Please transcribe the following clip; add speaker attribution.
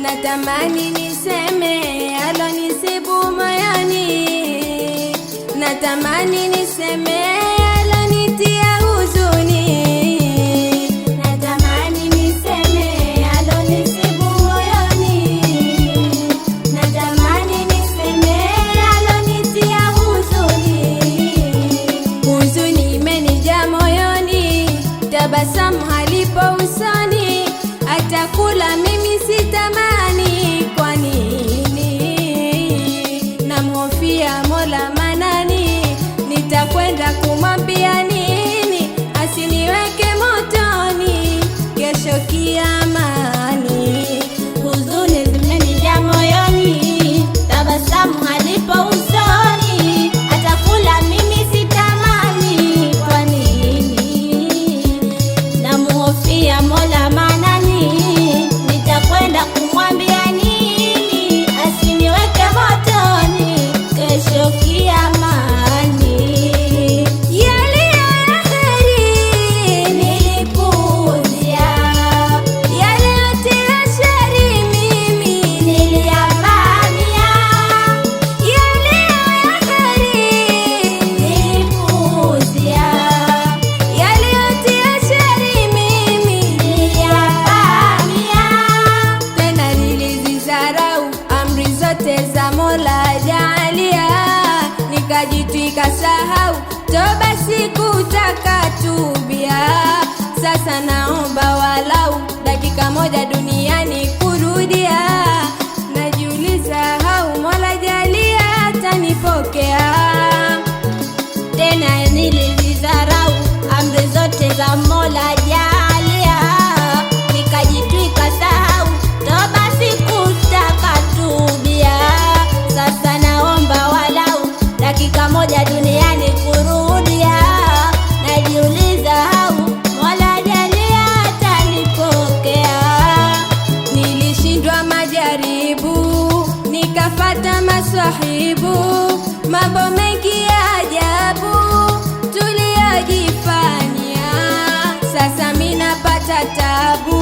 Speaker 1: natamani niseme alonisibu moyoni, natamani niseme alonitia huzuni, natamani niseme alonisibu moyoni, natamani niseme alonitia huzuni. Huzuni imenijaa moyoni, tabasamu halipo usoni, atakula mimi sitamani. Kwa nini? Namhofia Mola Manani, nitakwenda kumwambia nini? Asiniweke motoni kesho kiamani.
Speaker 2: Huzuni zimenijaa moyoni, tabasamu halipo usoni, atakula mimi sitamani. Kwa nini? Namuhofia Mola Manani, nitakwenda kumwambia nini? Asiniweke motoni kesho kiamani.
Speaker 1: Yaliyo ya kheri
Speaker 2: Nilipuuzia,
Speaker 1: yale yote ya sheri mimi
Speaker 2: niliyavamia.
Speaker 1: yaliyo ya kheri
Speaker 2: Nilipuuzia,
Speaker 1: yale yote ya sheri mimi
Speaker 2: niliyavamia.
Speaker 1: tena nilizisarau amri zote za Mola Jaalia, nikajitwika sahau toba sikutaka tubia. Sasa naomba walau dakika moja duniani kurudia, najiuliza hau Mola Jalia atanipokea.
Speaker 2: Tena nilizidharau amri zote za Mola Jaalia, nikajitwika sahau toba sikutaka tubia. Sasa naomba walau dakika moja duniani kurudia, najiuliza hau Mola Jalia atanipokea.
Speaker 1: Nilishindwa majaribu, nikafata maswahibu, mambo mengi ya ajabu tuliyojifanyia. Sasa minapata tabu,